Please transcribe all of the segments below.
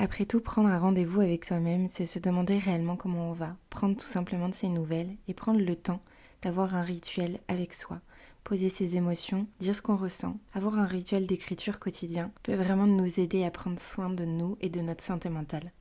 Après tout, prendre un rendez-vous avec soi-même, c'est se demander réellement comment on va, prendre tout simplement de ses nouvelles et prendre le temps d'avoir un rituel avec soi, poser ses émotions, dire ce qu'on ressent. Avoir un rituel d'écriture quotidien peut vraiment nous aider à prendre soin de nous et de notre santé mentale.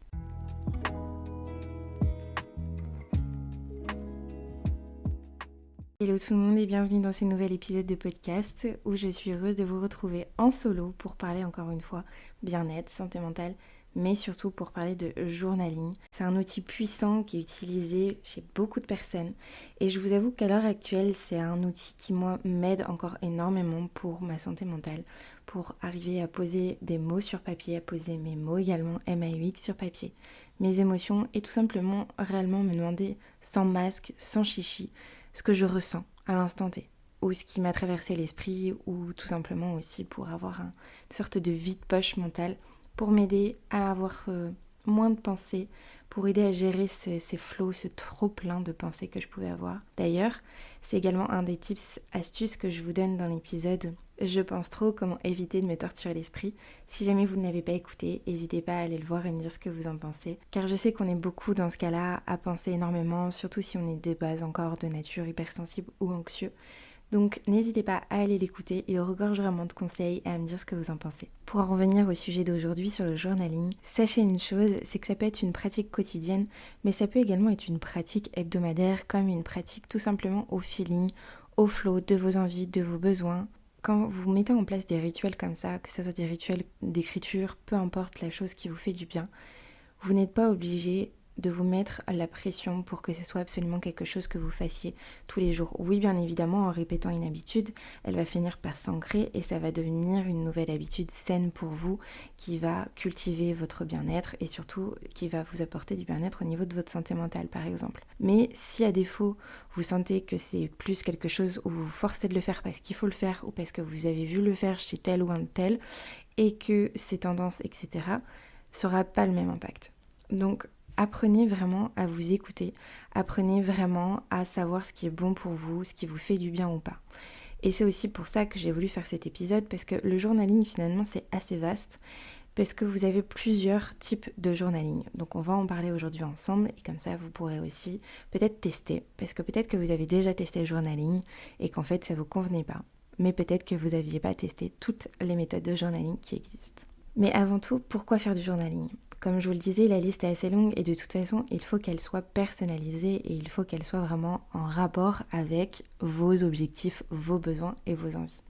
Hello tout le monde et bienvenue dans ce nouvel épisode de podcast où je suis heureuse de vous retrouver en solo pour parler encore une fois bien-être, santé mentale, mais surtout pour parler de journaling. C'est un outil puissant qui est utilisé chez beaucoup de personnes et je vous avoue qu'à l'heure actuelle, c'est un outil qui moi m'aide encore énormément pour ma santé mentale, pour arriver à poser des mots sur papier, à poser mes mots également MAUX sur papier, mes émotions et tout simplement réellement me demander sans masque, sans chichi, ce que je ressens à l'instant T, ou ce qui m'a traversé l'esprit, ou tout simplement aussi pour avoir une sorte de vide-poche mentale, pour m'aider à avoir moins de pensées, pour aider à gérer ces flots, ce trop plein de pensées que je pouvais avoir. D'ailleurs, c'est également un des tips, astuces que je vous donne dans l'épisode Je pense trop, comment éviter de me torturer l'esprit. Si jamais vous ne l'avez pas écouté, n'hésitez pas à aller le voir et me dire ce que vous en pensez. Car je sais qu'on est beaucoup dans ce cas-là à penser énormément, surtout si on est de base encore de nature hypersensible ou anxieux. Donc n'hésitez pas à aller l'écouter, il regorge vraiment de conseils et à me dire ce que vous en pensez. Pour en revenir au sujet d'aujourd'hui sur le journaling, sachez une chose, c'est que ça peut être une pratique quotidienne, mais ça peut également être une pratique hebdomadaire, comme une pratique tout simplement au feeling, au flow de vos envies, de vos besoins. Quand vous mettez en place des rituels comme ça, que ce soit des rituels d'écriture, peu importe la chose qui vous fait du bien, vous n'êtes pas obligé de vous mettre à la pression pour que ce soit absolument quelque chose que vous fassiez tous les jours. Oui, bien évidemment, en répétant une habitude, elle va finir par s'ancrer et ça va devenir une nouvelle habitude saine pour vous qui va cultiver votre bien-être et surtout qui va vous apporter du bien-être au niveau de votre santé mentale, par exemple. Mais si à défaut, vous sentez que c'est plus quelque chose où vous vous forcez de le faire parce qu'il faut le faire ou parce que vous avez vu le faire chez tel ou un tel et que c'est tendance, etc., ça n'aura pas le même impact. Donc, apprenez vraiment à vous écouter, apprenez vraiment à savoir ce qui est bon pour vous, ce qui vous fait du bien ou pas. Et c'est aussi pour ça que j'ai voulu faire cet épisode, parce que le journaling finalement c'est assez vaste, parce que vous avez plusieurs types de journaling. Donc on va en parler aujourd'hui ensemble, et comme ça vous pourrez aussi peut-être tester, parce que peut-être que vous avez déjà testé le journaling, et qu'en fait ça ne vous convenait pas, mais peut-être que vous n'aviez pas testé toutes les méthodes de journaling qui existent. Mais avant tout, pourquoi faire du journaling ? Comme je vous le disais, la liste est assez longue et de toute façon, il faut qu'elle soit personnalisée et il faut qu'elle soit vraiment en rapport avec vos objectifs, vos besoins et vos envies.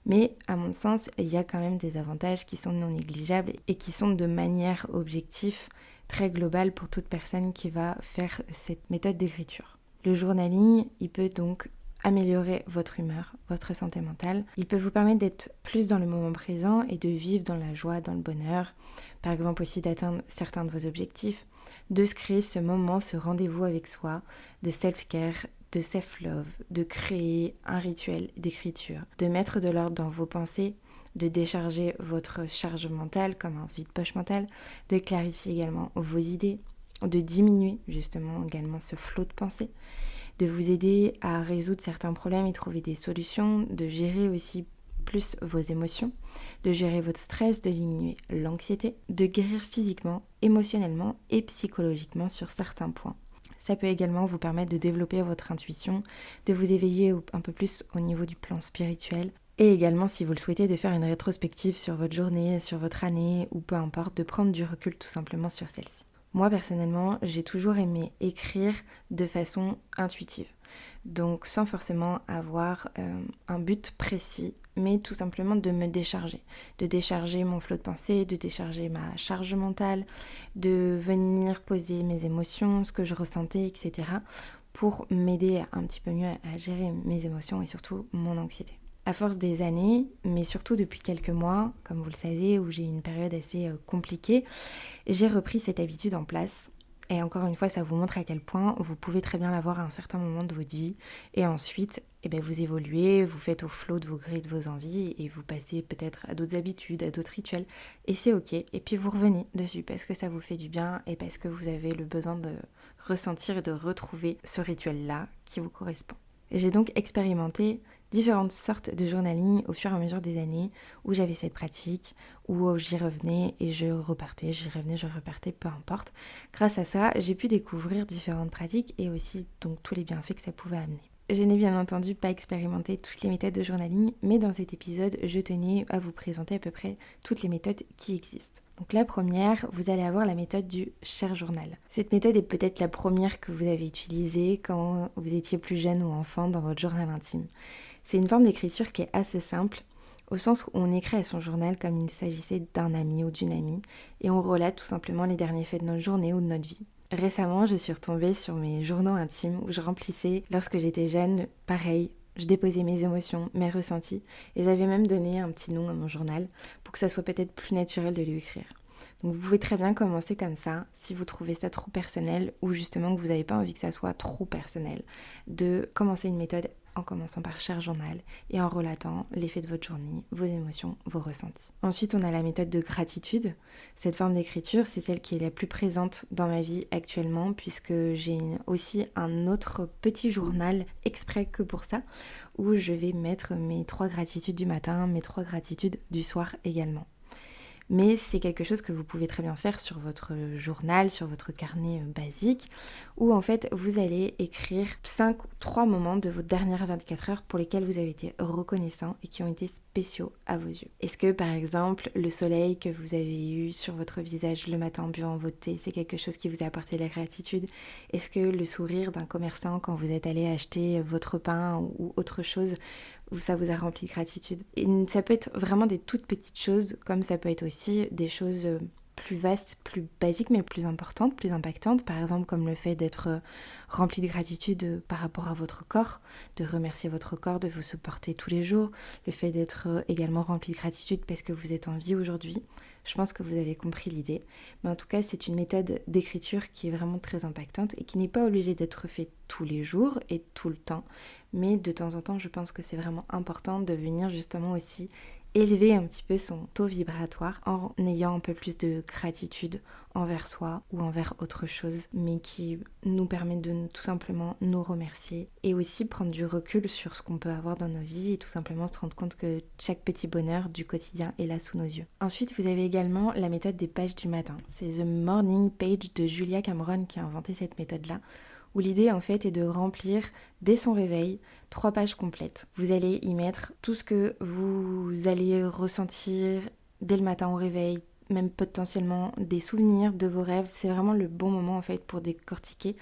Mais à mon sens, il y a quand même des avantages qui sont non négligeables et qui sont de manière objective très globale pour toute personne qui va faire cette méthode d'écriture. Le journaling, il peut donc améliorer votre humeur, votre santé mentale. Il peut vous permettre d'être plus dans le moment présent et de vivre dans la joie, dans le bonheur. Par exemple aussi d'atteindre certains de vos objectifs, de se créer ce moment, ce rendez-vous avec soi, de self-care, de self-love, de créer un rituel d'écriture, de mettre de l'ordre dans vos pensées, de décharger votre charge mentale comme un vide-poche mental, de clarifier également vos idées, de diminuer justement également ce flot de pensée, de vous aider à résoudre certains problèmes et trouver des solutions, de gérer aussi plus vos émotions, de gérer votre stress, de diminuer l'anxiété, de guérir physiquement, émotionnellement et psychologiquement sur certains points. Ça peut également vous permettre de développer votre intuition, de vous éveiller un peu plus au niveau du plan spirituel et également, si vous le souhaitez, de faire une rétrospective sur votre journée, sur votre année ou peu importe, de prendre du recul tout simplement sur celle-ci. Moi, personnellement, j'ai toujours aimé écrire de façon intuitive. Donc, sans forcément avoir un but précis, mais tout simplement de me décharger. De décharger mon flot de pensée, de décharger ma charge mentale, de venir poser mes émotions, ce que je ressentais, etc. pour m'aider un petit peu mieux à gérer mes émotions et surtout mon anxiété. À force des années, mais surtout depuis quelques mois, comme vous le savez, où j'ai une période assez compliquée, j'ai repris cette habitude en place. Et encore une fois, ça vous montre à quel point vous pouvez très bien l'avoir à un certain moment de votre vie. Et ensuite, vous évoluez, vous faites au flot de vos grés, de vos envies, et vous passez peut-être à d'autres habitudes, à d'autres rituels. Et c'est ok. Et puis vous revenez dessus parce que ça vous fait du bien et parce que vous avez le besoin de ressentir et de retrouver ce rituel-là qui vous correspond. J'ai donc expérimenté différentes sortes de journaling au fur et à mesure des années où j'avais cette pratique, où j'y revenais et je repartais, j'y revenais, je repartais, peu importe. Grâce à ça, j'ai pu découvrir différentes pratiques et aussi donc tous les bienfaits que ça pouvait amener. Je n'ai bien entendu pas expérimenté toutes les méthodes de journaling, mais dans cet épisode, je tenais à vous présenter à peu près toutes les méthodes qui existent. Donc la première, vous allez avoir la méthode du Share Journal. Cette méthode est peut-être la première que vous avez utilisée quand vous étiez plus jeune ou enfant dans votre journal intime. C'est une forme d'écriture qui est assez simple, au sens où on écrit à son journal comme il s'agissait d'un ami ou d'une amie, et on relate tout simplement les derniers faits de notre journée ou de notre vie. Récemment, je suis retombée sur mes journaux intimes où je remplissais, lorsque j'étais jeune, pareil, je déposais mes émotions, mes ressentis, et j'avais même donné un petit nom à mon journal pour que ça soit peut-être plus naturel de lui écrire. Donc vous pouvez très bien commencer comme ça, si vous trouvez ça trop personnel ou justement que vous n'avez pas envie que ça soit trop personnel, de commencer une méthode en commençant par Share Journal et en relatant les faits de votre journée, vos émotions, vos ressentis. Ensuite, on a la méthode de gratitude. Cette forme d'écriture, c'est celle qui est la plus présente dans ma vie actuellement puisque j'ai aussi un autre petit journal exprès que pour ça où je vais mettre mes 3 gratitudes du matin, mes 3 gratitudes du soir également. Mais c'est quelque chose que vous pouvez très bien faire sur votre journal, sur votre carnet basique, où en fait vous allez écrire 3 moments de vos dernières 24 heures pour lesquels vous avez été reconnaissant et qui ont été spéciaux à vos yeux. Est-ce que par exemple le soleil que vous avez eu sur votre visage le matin en buvant votre thé, c'est quelque chose qui vous a apporté de la gratitude? Est-ce que le sourire d'un commerçant quand vous êtes allé acheter votre pain ou autre chose, où ça vous a rempli de gratitude? Et ça peut être vraiment des toutes petites choses, comme ça peut être aussi des choses plus vastes, plus basiques, mais plus importantes, plus impactantes. Par exemple, comme le fait d'être rempli de gratitude par rapport à votre corps, de remercier votre corps, de vous supporter tous les jours. Le fait d'être également rempli de gratitude parce que vous êtes en vie aujourd'hui. Je pense que vous avez compris l'idée. Mais en tout cas, c'est une méthode d'écriture qui est vraiment très impactante et qui n'est pas obligée d'être faite tous les jours et tout le temps. Mais de temps en temps, je pense que c'est vraiment important de venir justement aussi élever un petit peu son taux vibratoire en ayant un peu plus de gratitude envers soi ou envers autre chose, mais qui nous permet de tout simplement nous remercier et aussi prendre du recul sur ce qu'on peut avoir dans nos vies et tout simplement se rendre compte que chaque petit bonheur du quotidien est là sous nos yeux. Ensuite, vous avez également la méthode des pages du matin. C'est The Morning Page de Julia Cameron qui a inventé cette méthode-là, où l'idée en fait est de remplir dès son réveil 3 pages complètes. Vous allez y mettre tout ce que vous allez ressentir dès le matin au réveil, même potentiellement des souvenirs de vos rêves. C'est vraiment le bon moment en fait pour décortiquer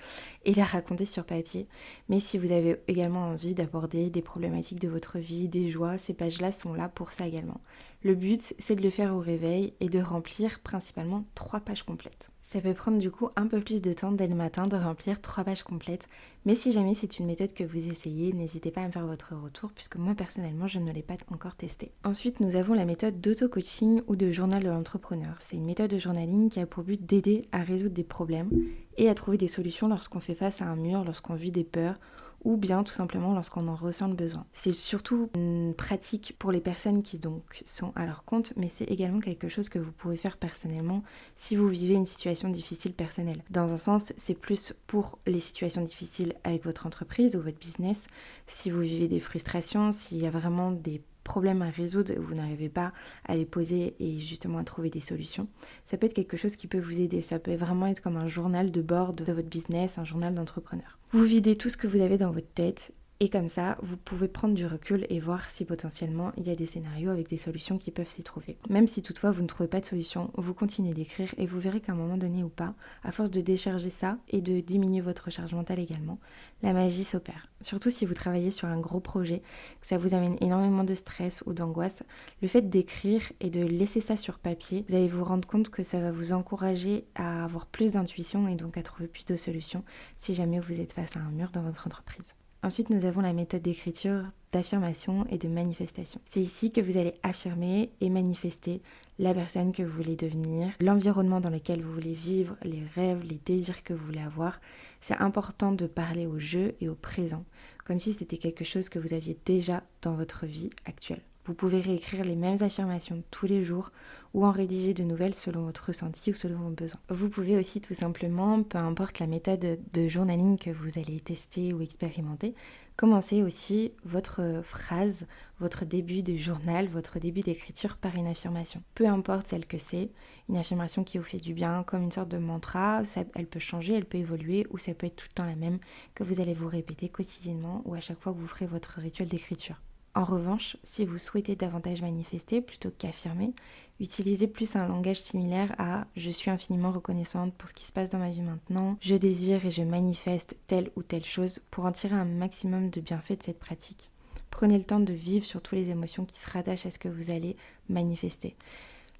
et la raconter sur papier. Mais si vous avez également envie d'aborder des problématiques de votre vie, des joies, ces pages-là sont là pour ça également. Le but, c'est de le faire au réveil et de remplir principalement 3 pages complètes. Ça peut prendre du coup un peu plus de temps dès le matin de remplir 3 pages complètes, mais si jamais c'est une méthode que vous essayez, n'hésitez pas à me faire votre retour puisque moi personnellement je ne l'ai pas encore testée. Ensuite nous avons la méthode d'auto-coaching ou de journal de l'entrepreneur. C'est une méthode de journaling qui a pour but d'aider à résoudre des problèmes et à trouver des solutions lorsqu'on fait face à un mur, lorsqu'on vit des peurs ou bien tout simplement lorsqu'on en ressent le besoin. C'est surtout une pratique pour les personnes qui donc sont à leur compte, mais c'est également quelque chose que vous pouvez faire personnellement si vous vivez une situation difficile personnelle. Dans un sens, c'est plus pour les situations difficiles avec votre entreprise ou votre business, si vous vivez des frustrations, s'il y a vraiment des problèmes à résoudre, vous n'arrivez pas à les poser et justement à trouver des solutions. Ça peut être quelque chose qui peut vous aider, ça peut vraiment être comme un journal de bord de votre business, un journal d'entrepreneur. Vous videz tout ce que vous avez dans votre tête et comme ça, vous pouvez prendre du recul et voir si potentiellement il y a des scénarios avec des solutions qui peuvent s'y trouver. Même si toutefois vous ne trouvez pas de solution, vous continuez d'écrire et vous verrez qu'à un moment donné ou pas, à force de décharger ça et de diminuer votre charge mentale également, la magie s'opère. Surtout si vous travaillez sur un gros projet, que ça vous amène énormément de stress ou d'angoisse, le fait d'écrire et de laisser ça sur papier, vous allez vous rendre compte que ça va vous encourager à avoir plus d'intuition et donc à trouver plus de solutions si jamais vous êtes face à un mur dans votre entreprise. Ensuite, nous avons la méthode d'écriture, d'affirmation et de manifestation. C'est ici que vous allez affirmer et manifester la personne que vous voulez devenir, l'environnement dans lequel vous voulez vivre, les rêves, les désirs que vous voulez avoir. C'est important de parler au jeu et au présent, comme si c'était quelque chose que vous aviez déjà dans votre vie actuelle. Vous pouvez réécrire les mêmes affirmations tous les jours ou en rédiger de nouvelles selon votre ressenti ou selon vos besoins. Vous pouvez aussi tout simplement, peu importe la méthode de journaling que vous allez tester ou expérimenter, commencer aussi votre phrase, votre début de journal, votre début d'écriture par une affirmation. Peu importe celle que c'est, une affirmation qui vous fait du bien, comme une sorte de mantra, elle peut changer, elle peut évoluer ou ça peut être tout le temps la même que vous allez vous répéter quotidiennement ou à chaque fois que vous ferez votre rituel d'écriture. En revanche, si vous souhaitez davantage manifester plutôt qu'affirmer, utilisez plus un langage similaire à « je suis infiniment reconnaissante pour ce qui se passe dans ma vie maintenant, je désire et je manifeste telle ou telle chose » pour en tirer un maximum de bienfaits de cette pratique. Prenez le temps de vivre sur toutes les émotions qui se rattachent à ce que vous allez manifester.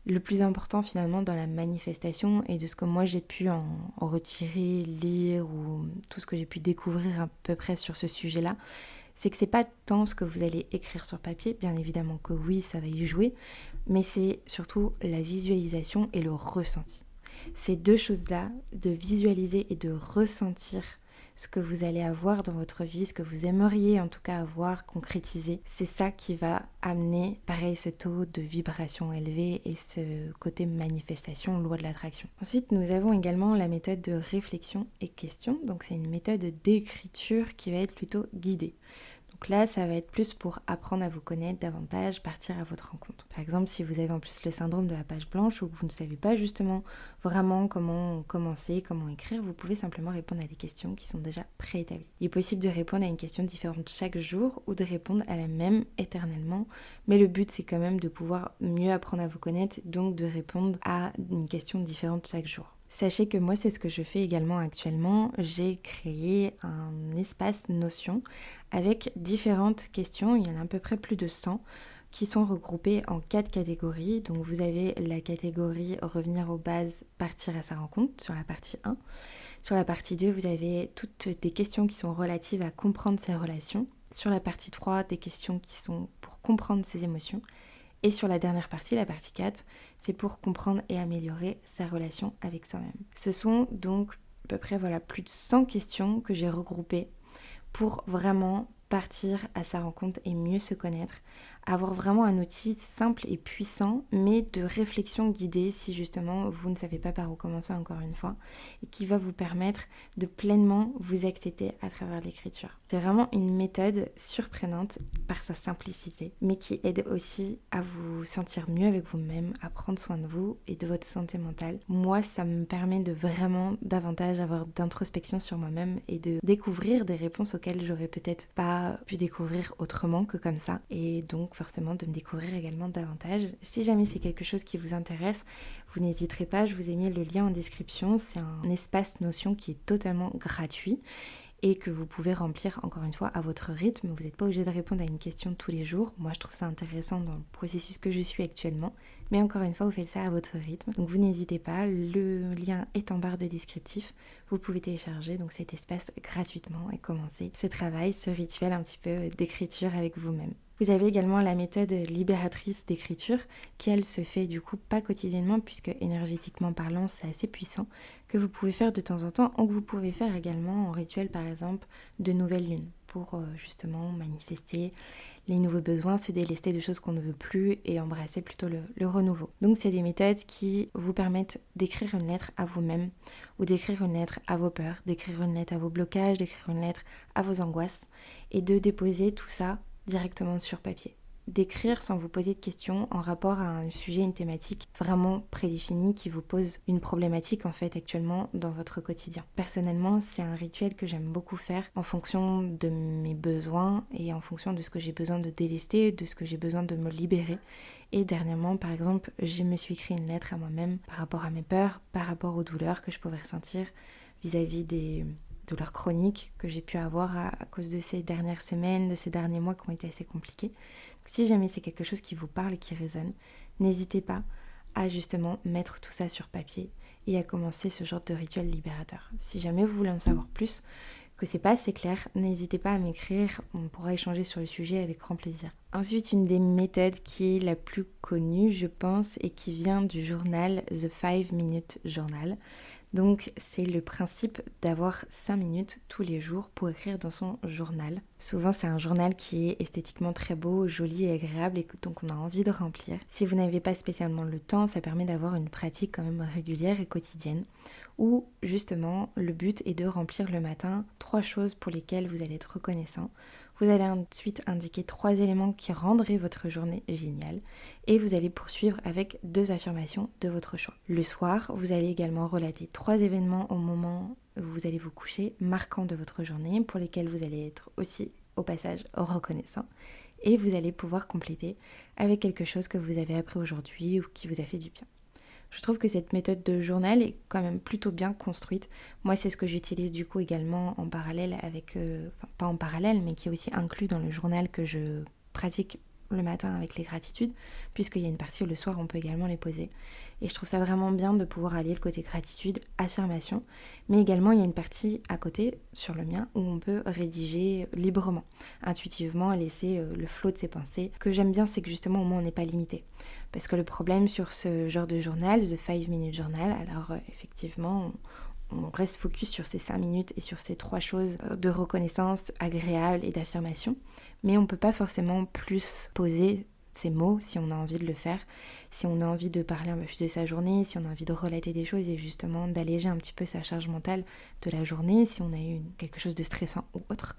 Le plus important finalement dans la manifestation et de ce que moi j'ai pu en retirer, lire ou tout ce que j'ai pu découvrir à peu près sur ce sujet-là, c'est que c'est pas tant ce que vous allez écrire sur papier, bien évidemment que oui, ça va y jouer, mais c'est surtout la visualisation et le ressenti. Ces deux choses-là, de visualiser et de ressentir ce que vous allez avoir dans votre vie, ce que vous aimeriez en tout cas avoir, concrétiser, c'est ça qui va amener, pareil, ce taux de vibration élevé et ce côté manifestation, loi de l'attraction. Ensuite, nous avons également la méthode de réflexion et question. Donc c'est une méthode d'écriture qui va être plutôt guidée. Donc là, ça va être plus pour apprendre à vous connaître davantage, partir à votre rencontre. Par exemple, si vous avez en plus le syndrome de la page blanche ou que vous ne savez pas justement vraiment comment commencer, comment écrire, vous pouvez simplement répondre à des questions qui sont déjà préétablies. Il est possible de répondre à une question différente chaque jour ou de répondre à la même éternellement, mais le but c'est quand même de pouvoir mieux apprendre à vous connaître, donc de répondre à une question différente chaque jour. Sachez que moi, c'est ce que je fais également actuellement. J'ai créé un espace Notion avec différentes questions. Il y en a à peu près plus de 100 qui sont regroupées en 4 catégories. Donc vous avez la catégorie revenir aux bases, partir à sa rencontre sur la partie 1. Sur la partie 2, vous avez toutes des questions qui sont relatives à comprendre ses relations. Sur la partie 3, des questions qui sont pour comprendre ses émotions. Et sur la dernière partie, la partie 4, c'est pour comprendre et améliorer sa relation avec soi-même. Ce sont donc à peu près plus de 100 questions que j'ai regroupées pour vraiment partir à sa rencontre et mieux se connaître, avoir vraiment un outil simple et puissant, mais de réflexion guidée si justement vous ne savez pas par où commencer encore une fois, et qui va vous permettre de pleinement vous accepter à travers l'écriture. C'est vraiment une méthode surprenante par sa simplicité, mais qui aide aussi à vous sentir mieux avec vous-même, à prendre soin de vous et de votre santé mentale. Moi, ça me permet de vraiment davantage avoir d'introspection sur moi-même et de découvrir des réponses auxquelles j'aurais peut-être pas pu découvrir autrement que comme ça, et donc forcément de me découvrir également davantage. Si jamais c'est quelque chose qui vous intéresse, vous n'hésiterez pas, je vous ai mis le lien en description. C'est un espace Notion qui est totalement gratuit et que vous pouvez remplir encore une fois à votre rythme. Vous n'êtes pas obligé de répondre à une question tous les jours. Moi, je trouve ça intéressant dans le processus que je suis actuellement. Mais encore une fois, vous faites ça à votre rythme. Donc vous n'hésitez pas, le lien est en barre de descriptif. Vous pouvez télécharger donc cet espace gratuitement et commencer ce travail, ce rituel un petit peu d'écriture avec vous-même. Vous avez également la méthode libératrice d'écriture qui, elle, se fait du coup pas quotidiennement puisque énergétiquement parlant, c'est assez puissant, que vous pouvez faire de temps en temps ou que vous pouvez faire également en rituel par exemple de nouvelle lune pour justement manifester les nouveaux besoins, se délester de choses qu'on ne veut plus et embrasser plutôt le renouveau. Donc c'est des méthodes qui vous permettent d'écrire une lettre à vous-même ou d'écrire une lettre à vos peurs, d'écrire une lettre à vos blocages, d'écrire une lettre à vos angoisses et de déposer tout ça directement sur papier. D'écrire sans vous poser de questions en rapport à un sujet, une thématique vraiment prédéfinie qui vous pose une problématique en fait actuellement dans votre quotidien. Personnellement, c'est un rituel que j'aime beaucoup faire en fonction de mes besoins et en fonction de ce que j'ai besoin de délester, de ce que j'ai besoin de me libérer. Et dernièrement, par exemple, je me suis écrit une lettre à moi-même par rapport à mes peurs, par rapport aux douleurs que je pouvais ressentir vis-à-vis des douleurs chroniques que j'ai pu avoir à cause de ces dernières semaines, de ces derniers mois qui ont été assez compliqués. Donc, si jamais c'est quelque chose qui vous parle et qui résonne, n'hésitez pas à justement mettre tout ça sur papier et à commencer ce genre de rituel libérateur. Si jamais vous voulez en savoir plus, que c'est pas assez clair, n'hésitez pas à m'écrire, on pourra échanger sur le sujet avec grand plaisir. Ensuite, une des méthodes qui est la plus connue, je pense, et qui vient du journal The 5 Minute Journal. Donc, c'est le principe d'avoir 5 minutes tous les jours pour écrire dans son journal. Souvent, c'est un journal qui est esthétiquement très beau, joli et agréable et donc on a envie de remplir. Si vous n'avez pas spécialement le temps, ça permet d'avoir une pratique quand même régulière et quotidienne où justement le but est de remplir le matin 3 choses pour lesquelles vous allez être reconnaissant. Vous allez ensuite indiquer 3 éléments qui rendraient votre journée géniale et vous allez poursuivre avec 2 affirmations de votre choix. Le soir, vous allez également relater 3 événements au moment où vous allez vous coucher, marquants de votre journée, pour lesquels vous allez être aussi au passage reconnaissant. Et vous allez pouvoir compléter avec quelque chose que vous avez appris aujourd'hui ou qui vous a fait du bien. Je trouve que cette méthode de journal est quand même plutôt bien construite. Moi, c'est ce que j'utilise du coup également en parallèle avec... enfin, pas en parallèle, mais qui est aussi inclus dans le journal que je pratique le matin avec les gratitudes, puisqu'il y a une partie où le soir, on peut également les poser. Et je trouve ça vraiment bien de pouvoir allier le côté gratitude, affirmation, mais également il y a une partie à côté, sur le mien, où on peut rédiger librement, intuitivement, laisser le flot de ses pensées. Ce que j'aime bien, c'est que justement, au moins, on n'est pas limité. Parce que le problème sur ce genre de journal, The 5 Minute Journal, alors effectivement, on reste focus sur ces 5 minutes et sur ces 3 choses de reconnaissance agréable et d'affirmation, mais on ne peut pas forcément plus poser ces mots si on a envie de le faire, si on a envie de parler un peu plus de sa journée, si on a envie de relater des choses et justement d'alléger un petit peu sa charge mentale de la journée, si on a eu quelque chose de stressant ou autre.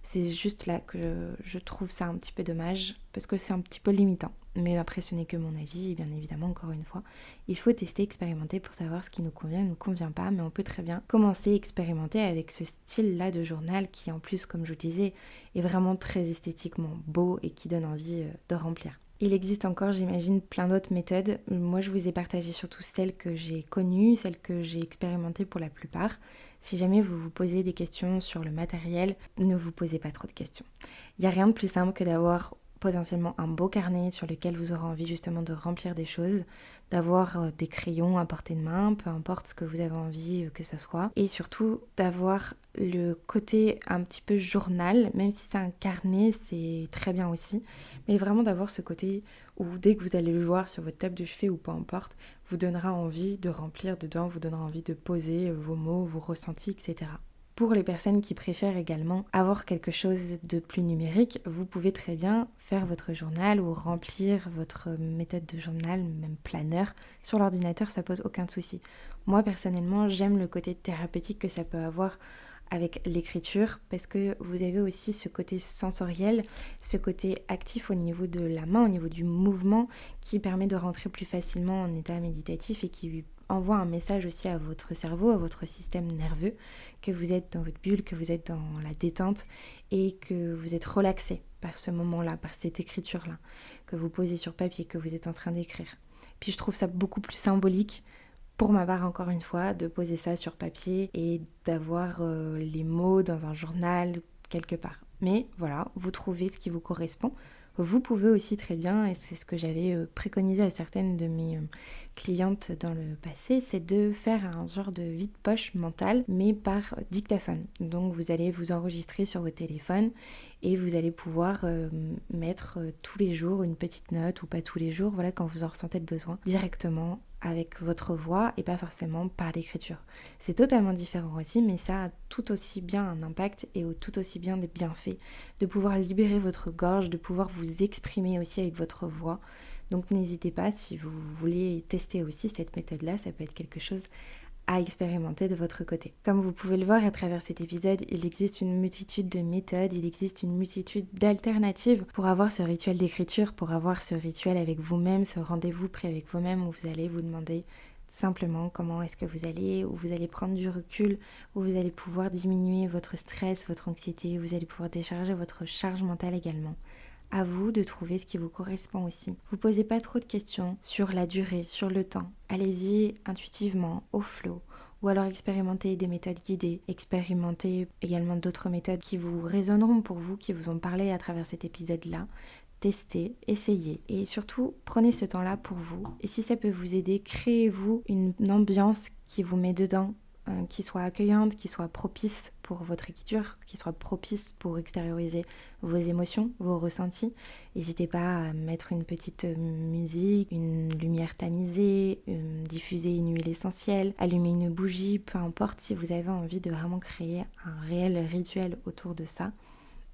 C'est juste là que je trouve ça un petit peu dommage parce que c'est un petit peu limitant. Mais après, ce n'est que mon avis et bien évidemment, encore une fois, il faut tester, expérimenter pour savoir ce qui nous convient, ne nous convient pas. Mais on peut très bien commencer à expérimenter avec ce style-là de journal qui, en plus, comme je vous le disais, est vraiment très esthétiquement beau et qui donne envie de remplir. Il existe encore, j'imagine, plein d'autres méthodes. Moi, je vous ai partagé surtout celles que j'ai connues, celles que j'ai expérimentées pour la plupart. Si jamais vous vous posez des questions sur le matériel, ne vous posez pas trop de questions. Il n'y a rien de plus simple que d'avoir potentiellement un beau carnet sur lequel vous aurez envie justement de remplir des choses, d'avoir des crayons à portée de main, peu importe ce que vous avez envie que ça soit, et surtout d'avoir le côté un petit peu journal, même si c'est un carnet, c'est très bien aussi, mais vraiment d'avoir ce côté où dès que vous allez le voir sur votre table de chevet ou peu importe, vous donnera envie de remplir dedans, vous donnera envie de poser vos mots, vos ressentis, etc. Pour les personnes qui préfèrent également avoir quelque chose de plus numérique, vous pouvez très bien faire votre journal ou remplir votre méthode de journal, même planeur, sur l'ordinateur, ça pose aucun souci. Moi personnellement, j'aime le côté thérapeutique que ça peut avoir avec l'écriture parce que vous avez aussi ce côté sensoriel, ce côté actif au niveau de la main, au niveau du mouvement qui permet de rentrer plus facilement en état méditatif et qui envoie un message aussi à votre cerveau, à votre système nerveux, que vous êtes dans votre bulle, que vous êtes dans la détente et que vous êtes relaxé par ce moment-là, par cette écriture-là, que vous posez sur papier, que vous êtes en train d'écrire. Puis je trouve ça beaucoup plus symbolique, pour ma part encore une fois, de poser ça sur papier et d'avoir les mots dans un journal quelque part. Mais voilà, vous trouvez ce qui vous correspond. Vous pouvez aussi très bien, et c'est ce que j'avais préconisé à certaines de mes clientes dans le passé, c'est de faire un genre de vide-poche mentale, mais par dictaphone. Donc vous allez vous enregistrer sur votre téléphone et vous allez pouvoir mettre tous les jours une petite note, ou pas tous les jours, voilà, quand vous en ressentez le besoin, directement avec votre voix et pas forcément par l'écriture. C'est totalement différent aussi, mais ça a tout aussi bien un impact et tout aussi bien des bienfaits de pouvoir libérer votre gorge, de pouvoir vous exprimer aussi avec votre voix. Donc n'hésitez pas, si vous voulez tester aussi cette méthode-là, ça peut être quelque chose à expérimenter de votre côté. Comme vous pouvez le voir à travers cet épisode, il existe une multitude de méthodes, il existe une multitude d'alternatives pour avoir ce rituel d'écriture, pour avoir ce rituel avec vous-même, ce rendez-vous pris avec vous-même où vous allez vous demander simplement comment est-ce que vous allez, où vous allez prendre du recul, où vous allez pouvoir diminuer votre stress, votre anxiété, où vous allez pouvoir décharger votre charge mentale également. À vous de trouver ce qui vous correspond aussi. Vous posez pas trop de questions sur la durée, sur le temps. Allez-y intuitivement, au flow. Ou alors expérimentez des méthodes guidées. Expérimentez également d'autres méthodes qui vous résonneront pour vous, qui vous ont parlé à travers cet épisode-là. Testez, essayez et surtout prenez ce temps-là pour vous. Et si ça peut vous aider, créez-vous une ambiance qui vous met dedans qui soit accueillante, qui soit propice pour votre écriture, qui soit propice pour extérioriser vos émotions, vos ressentis. N'hésitez pas à mettre une petite musique, une lumière tamisée, diffuser une huile essentielle, allumer une bougie, peu importe si vous avez envie de vraiment créer un réel rituel autour de ça.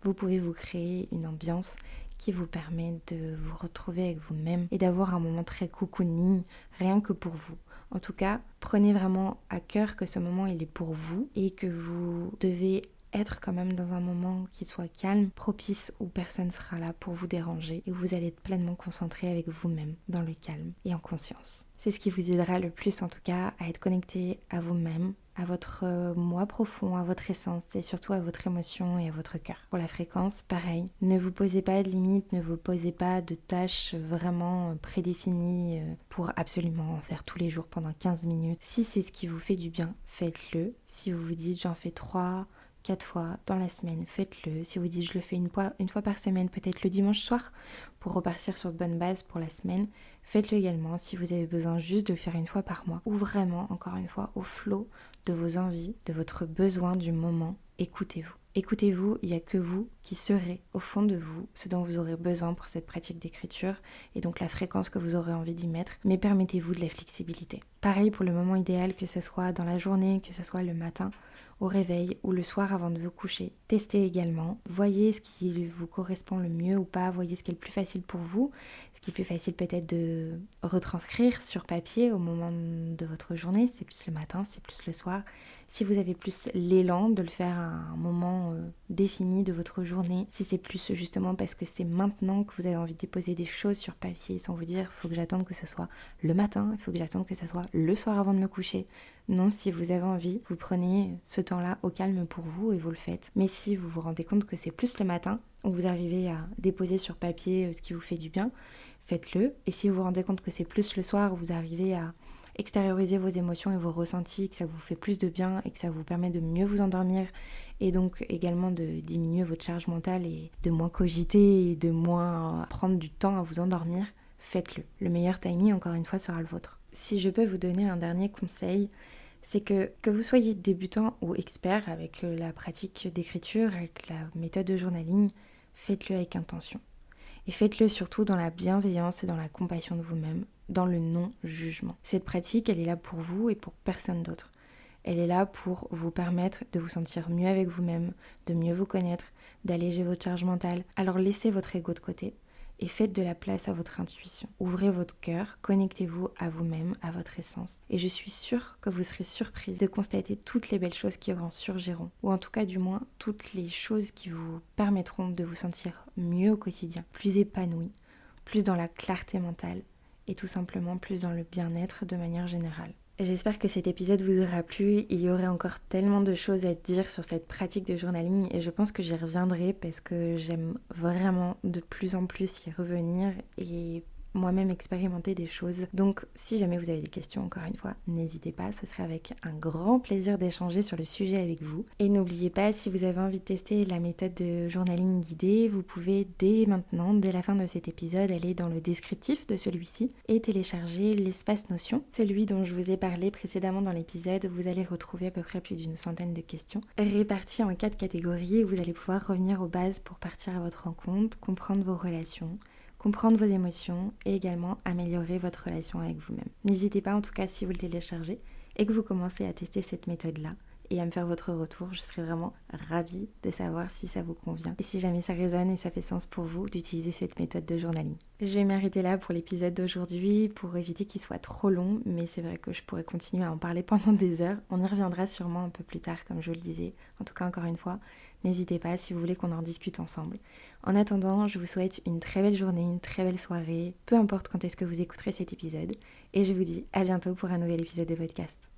Vous pouvez vous créer une ambiance qui vous permet de vous retrouver avec vous-même et d'avoir un moment très cocooning, rien que pour vous. En tout cas, prenez vraiment à cœur que ce moment il est pour vous et que vous devez être quand même dans un moment qui soit calme, propice, où personne ne sera là pour vous déranger et où vous allez être pleinement concentré avec vous-même, dans le calme et en conscience. C'est ce qui vous aidera le plus en tout cas à être connecté à vous-même, à votre moi profond, à votre essence et surtout à votre émotion et à votre cœur. Pour la fréquence, pareil, ne vous posez pas de limites, ne vous posez pas de tâches vraiment prédéfinies pour absolument en faire tous les jours pendant 15 minutes. Si c'est ce qui vous fait du bien, faites-le. Si vous vous dites j'en fais 3, 4 fois dans la semaine, faites-le. Si vous dites je le fais une fois par semaine, peut-être le dimanche soir, pour repartir sur de bonnes bases pour la semaine, faites-le également si vous avez besoin juste de le faire une fois par mois ou vraiment, encore une fois, au flot de vos envies, de votre besoin du moment. Écoutez-vous. Écoutez-vous, il n'y a que vous qui serez au fond de vous ce dont vous aurez besoin pour cette pratique d'écriture et donc la fréquence que vous aurez envie d'y mettre, mais permettez-vous de la flexibilité. Pareil pour le moment idéal, que ce soit dans la journée, que ce soit le matin, au réveil ou le soir avant de vous coucher. Testez également, voyez ce qui vous correspond le mieux ou pas, voyez ce qui est le plus facile pour vous, ce qui est plus facile peut-être de retranscrire sur papier au moment de votre journée, c'est plus le matin, c'est plus le soir. Si vous avez plus l'élan de le faire à un moment défini de votre journée, si c'est plus justement parce que c'est maintenant que vous avez envie de déposer des choses sur papier sans vous dire il faut que j'attende que ça soit le matin, il faut que j'attende que ça soit le soir avant de me coucher. Non, si vous avez envie, vous prenez ce temps-là au calme pour vous et vous le faites. Mais si vous vous rendez compte que c'est plus le matin, où vous arrivez à déposer sur papier ce qui vous fait du bien, faites-le. Et si vous vous rendez compte que c'est plus le soir, où vous arrivez à extérioriser vos émotions et vos ressentis, que ça vous fait plus de bien et que ça vous permet de mieux vous endormir et donc également de diminuer votre charge mentale et de moins cogiter et de moins prendre du temps à vous endormir, faites-le. Le meilleur timing, encore une fois, sera le vôtre. Si je peux vous donner un dernier conseil, c'est que vous soyez débutant ou expert avec la pratique d'écriture, avec la méthode de journaling, faites-le avec intention. Et faites-le surtout dans la bienveillance et dans la compassion de vous-même, dans le non-jugement. Cette pratique, elle est là pour vous et pour personne d'autre. Elle est là pour vous permettre de vous sentir mieux avec vous-même, de mieux vous connaître, d'alléger votre charge mentale. Alors laissez votre ego de côté et faites de la place à votre intuition. Ouvrez votre cœur, connectez-vous à vous-même, à votre essence. Et je suis sûre que vous serez surprise de constater toutes les belles choses qui en surgiront, ou en tout cas du moins toutes les choses qui vous permettront de vous sentir mieux au quotidien, plus épanoui, plus dans la clarté mentale et tout simplement plus dans le bien-être de manière générale. J'espère que cet épisode vous aura plu. Il y aurait encore tellement de choses à dire sur cette pratique de journaling et je pense que j'y reviendrai parce que j'aime vraiment de plus en plus y revenir et moi-même expérimenter des choses. Donc si jamais vous avez des questions, encore une fois, n'hésitez pas, ce serait avec un grand plaisir d'échanger sur le sujet avec vous. Et n'oubliez pas, si vous avez envie de tester la méthode de journaling guidée, vous pouvez dès maintenant, dès la fin de cet épisode, aller dans le descriptif de celui-ci et télécharger l'espace Notion, celui dont je vous ai parlé précédemment dans l'épisode. Vous allez retrouver à peu près plus d'une centaine de questions réparties en 4 catégories où vous allez pouvoir revenir aux bases pour partir à votre rencontre, comprendre vos relations, comprendre vos émotions et également améliorer votre relation avec vous-même. N'hésitez pas en tout cas si vous le téléchargez et que vous commencez à tester cette méthode-là et à me faire votre retour. Je serai vraiment ravie de savoir si ça vous convient et si jamais ça résonne et ça fait sens pour vous d'utiliser cette méthode de journaling. Je vais m'arrêter là pour l'épisode d'aujourd'hui pour éviter qu'il soit trop long, mais c'est vrai que je pourrais continuer à en parler pendant des heures. On y reviendra sûrement un peu plus tard comme je vous le disais. En tout cas, encore une fois, n'hésitez pas si vous voulez qu'on en discute ensemble. En attendant, je vous souhaite une très belle journée, une très belle soirée, peu importe quand est-ce que vous écouterez cet épisode, et je vous dis à bientôt pour un nouvel épisode de podcast.